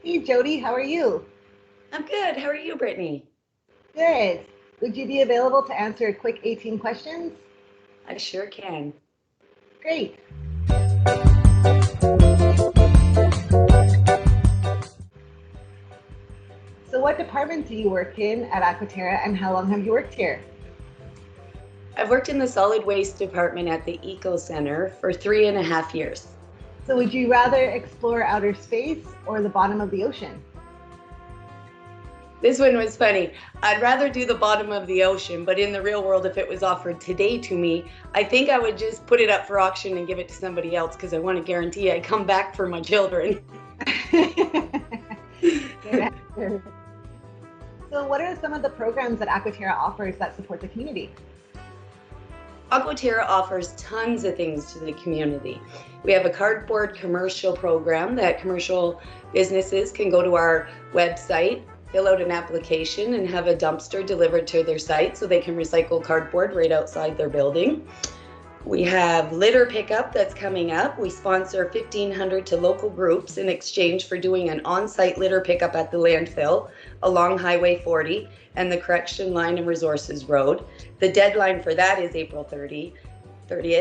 Hey Jody, how are you? I'm good. How are you, Brittany? Good. Would you be available to answer a quick 18 questions? I sure can. Great. So what department do you work in at Aquaterra and how long have you worked here? I've worked in the solid waste department at the Eco Center for 3.5 years. So would you rather explore outer space or the bottom of the ocean? This one was funny. I'd rather do the bottom of the ocean, but in the real world, if it was offered today to me, I think I would just put it up for auction and give it to somebody else because I want to guarantee I come back for my children. Good answer. So what are some of the programs that Aquaterra offers that support the community? Aquaterra offers tons of things to the community. We have a cardboard commercial program that commercial businesses can go to our website, fill out an application, and have a dumpster delivered to their site so they can recycle cardboard right outside their building. We have litter pickup that's coming up. We sponsor 1,500 to local groups in exchange for doing an on-site litter pickup at the landfill along Highway 40 and the Correction Line and Resources Road. The deadline for that is April 30th.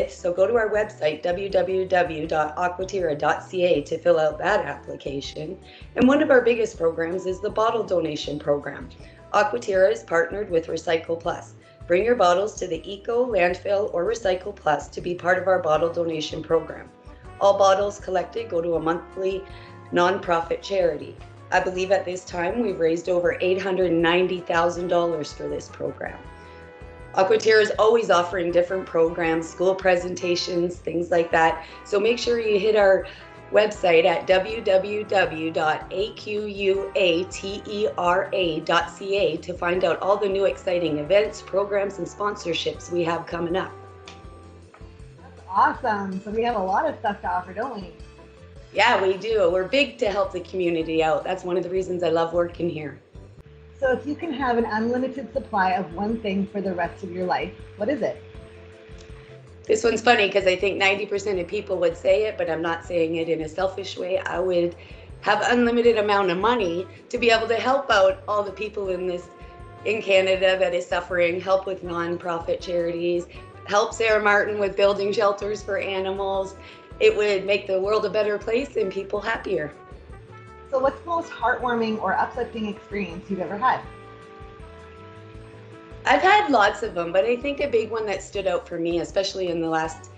So go to our website, www.aquaterra.ca, to fill out that application. And one of our biggest programs is the bottle donation program. Aquaterra is partnered with Recycle Plus. Bring your bottles to the Eco, Landfill, or Recycle Plus to be part of our bottle donation program. All bottles collected go to a monthly nonprofit charity. I believe at this time we've raised over $890,000 for this program. Aquaterra is always offering different programs, school presentations, things like that. So make sure you hit our website at www.aquatera.ca to find out all the new exciting events, programs, and sponsorships we have coming up. That's awesome. So we have a lot of stuff to offer, don't we? Yeah, we do. We're big to help the community out. That's one of the reasons I love working here. So if you can have an unlimited supply of one thing for the rest of your life, what is it? This one's funny because I think 90% of people would say it, but I'm not saying it in a selfish way. I would have unlimited amount of money to be able to help out all the people in Canada that is suffering, help with nonprofit charities, help Sarah Martin with building shelters for animals. It would make the world a better place and people happier. So what's the most heartwarming or uplifting experience you've ever had? I've had lots of them, but I think a big one that stood out for me, especially in the last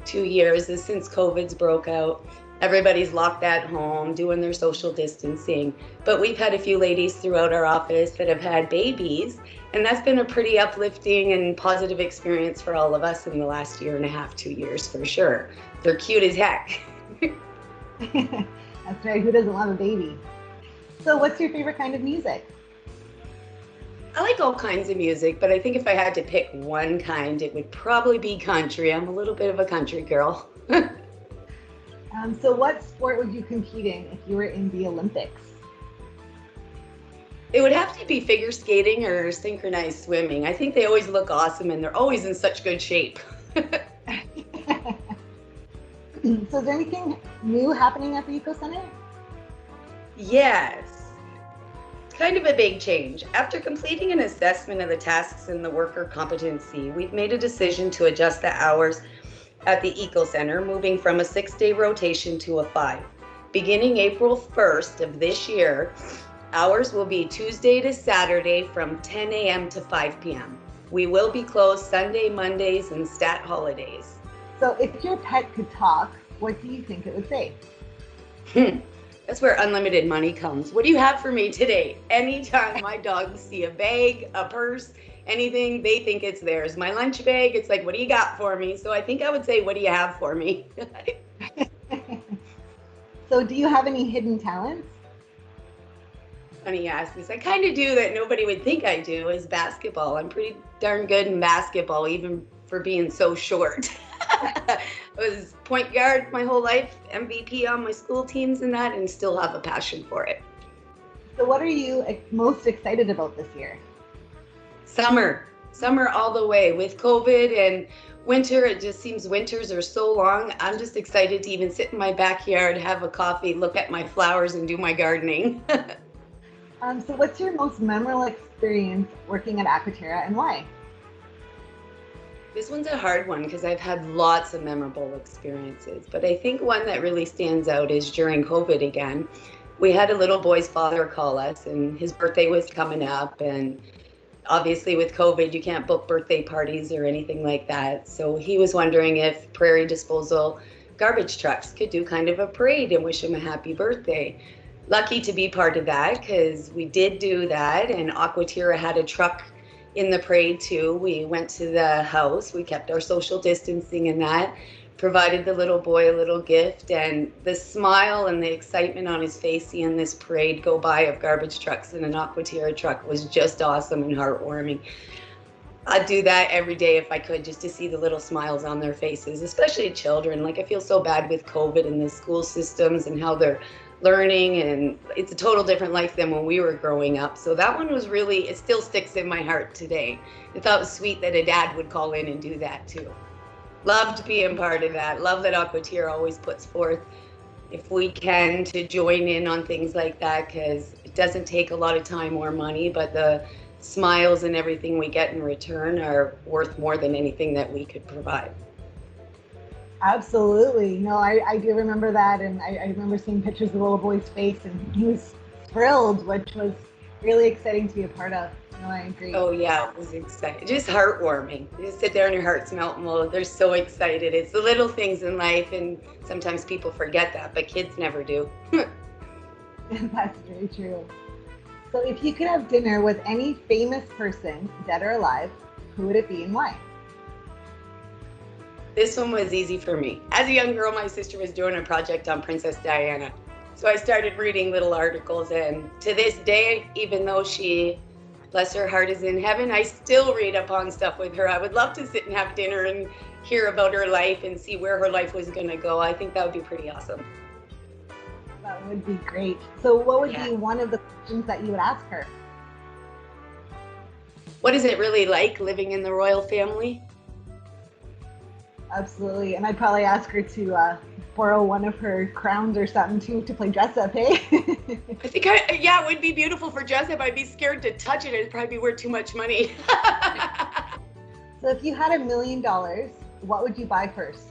2 years, is since COVID's broke out. Everybody's locked at home, doing their social distancing. But we've had a few ladies throughout our office that have had babies, and that's been a pretty uplifting and positive experience for all of us in the last 1.5 to 2 years, for sure. They're cute as heck. That's right, who doesn't love a baby? So what's your favorite kind of music? I like all kinds of music, but I think if I had to pick one kind, it would probably be country. I'm a little bit of a country girl. So what sport would you compete in if you were in the Olympics? It would have to be figure skating or synchronized swimming. I think they always look awesome and they're always in such good shape. So is there anything new happening at the Eco Center? Yes. Kind of a big change. After completing an assessment of the tasks and the worker competency, we've made a decision to adjust the hours at the Eco Center, moving from a 6-day rotation to a 5. Beginning April 1st of this year, hours will be Tuesday to Saturday from 10 a.m. to 5 p.m. We will be closed Sunday, Mondays, and stat holidays. So if your pet could talk, what do you think it would say? That's where unlimited money comes. What do you have for me today? Anytime my dogs see a bag, a purse, anything, they think it's theirs. My lunch bag, it's like, what do you got for me? So I think I would say, what do you have for me? So do you have any hidden talents? Funny you ask this. I kind of do that nobody would think I do is basketball. I'm pretty darn good in basketball, even for being so short. I was point guard my whole life, MVP on my school teams and that, and still have a passion for it. So what are you most excited about this year? Summer all the way. With COVID and winter, it just seems winters are so long. I'm just excited to even sit in my backyard, have a coffee, look at my flowers, and do my gardening. So what's your most memorable experience working at Aquaterra and why? This one's a hard one because I've had lots of memorable experiences, but I think one that really stands out is during COVID again. We had a little boy's father call us, and his birthday was coming up, and obviously with COVID, you can't book birthday parties or anything like that. So he was wondering if Prairie Disposal garbage trucks could do kind of a parade and wish him a happy birthday. Lucky to be part of that because we did do that, and Aquaterra had a truck in the parade too. We went to the house, we kept our social distancing and that, provided the little boy a little gift, and the smile and the excitement on his face seeing this parade go by of garbage trucks and an Aquaterra truck was just awesome and heartwarming. I'd do that every day if I could, just to see the little smiles on their faces, especially children. Like, I feel so bad with COVID and the school systems and how they're learning, and it's a total different life than when we were growing up. So that one was really, it still sticks in my heart today. I thought it was sweet that a dad would call in and do that too. Loved being part of that. Love that Aquaterra always puts forth, if we can, to join in on things like that, because it doesn't take a lot of time or money, but the smiles and everything we get in return are worth more than anything that we could provide. Absolutely. No, I do remember that, and I remember seeing pictures of the little boy's face, and he was thrilled, which was really exciting to be a part of. No, I agree. Oh yeah, it was exciting. Just heartwarming. You just sit there and your heart's melting. Well, they're so excited. It's the little things in life, and sometimes people forget that, but kids never do. That's very true. So if you could have dinner with any famous person, dead or alive, who would it be and why? This one was easy for me. As a young girl, my sister was doing a project on Princess Diana. So I started reading little articles, and to this day, even though she, bless her heart, is in heaven, I still read up on stuff with her. I would love to sit and have dinner and hear about her life and see where her life was going to go. I think that would be pretty awesome. That would be great. So what would be one of the questions that you would ask her? What is it really like living in the royal family? Absolutely. And I'd probably ask her to borrow one of her crowns or something too to play dress up, hey? I think, it would be beautiful for dress up. I'd be scared to touch it. It'd probably be worth too much money. So if you had $1 million, what would you buy first?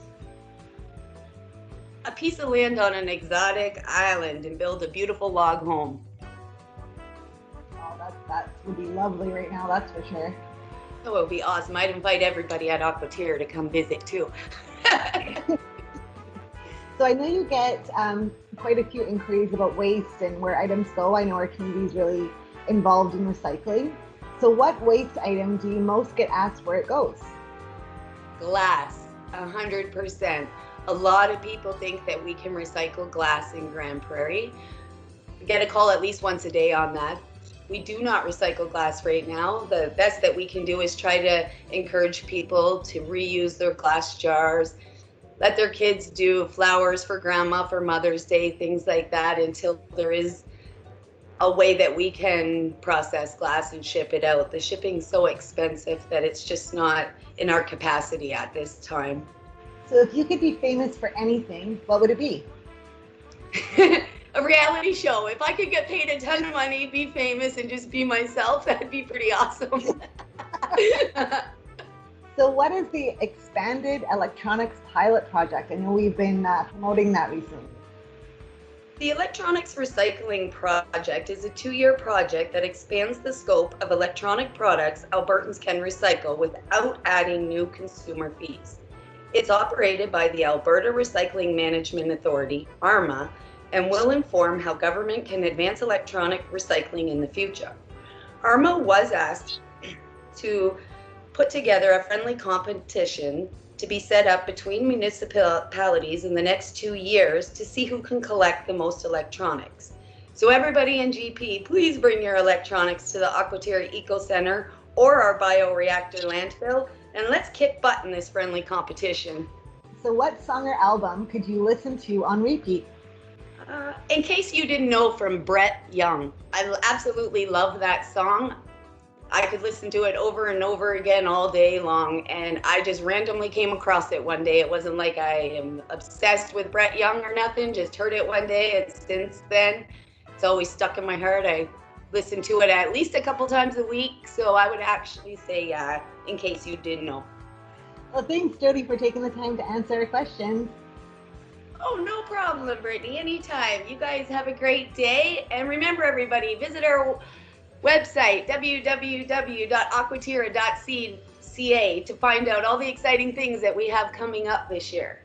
A piece of land on an exotic island and build a beautiful log home. Oh, that would be lovely right now, that's for sure. Oh, it would be awesome. I'd invite everybody at Aquaterra to come visit too. So I know you get quite a few inquiries about waste and where items go. I know our community is really involved in recycling. So what waste item do you most get asked where it goes? Glass, 100%. A lot of people think that we can recycle glass in Grand Prairie. We get a call at least once a day on that. We do not recycle glass right now. The best that we can do is try to encourage people to reuse their glass jars, let their kids do flowers for grandma for Mother's Day, things like that, until there is a way that we can process glass and ship it out. The shipping's so expensive that it's just not in our capacity at this time. So if you could be famous for anything, what would it be? A reality show. If I could get paid a ton of money, be famous, and just be myself, that'd be pretty awesome. So what is the Expanded Electronics Pilot Project? I know we've been promoting that recently. The Electronics Recycling Project is a 2-year project that expands the scope of electronic products Albertans can recycle without adding new consumer fees. It's operated by the Alberta Recycling Management Authority, ARMA, and will inform how government can advance electronic recycling in the future. ARMA was asked to put together a friendly competition to be set up between municipalities in the next 2 years to see who can collect the most electronics. So everybody in GP, please bring your electronics to the Aquaterra Eco Center or our bioreactor landfill, and let's kick butt in this friendly competition. So what song or album could you listen to on repeat? In case you didn't know, from Brett Young. I absolutely love that song. I could listen to it over and over again all day long. And I just randomly came across it one day. It wasn't like I am obsessed with Brett Young or nothing, just heard it one day. And since then, it's always stuck in my heart. I listen to it at least a couple times a week. So I would actually say, in case you didn't know. Well, thanks, Jody, for taking the time to answer our questions. Oh, no problem, Brittany. Anytime. You guys have a great day. And remember, everybody, visit our website, www.aquatira.ca, to find out all the exciting things that we have coming up this year.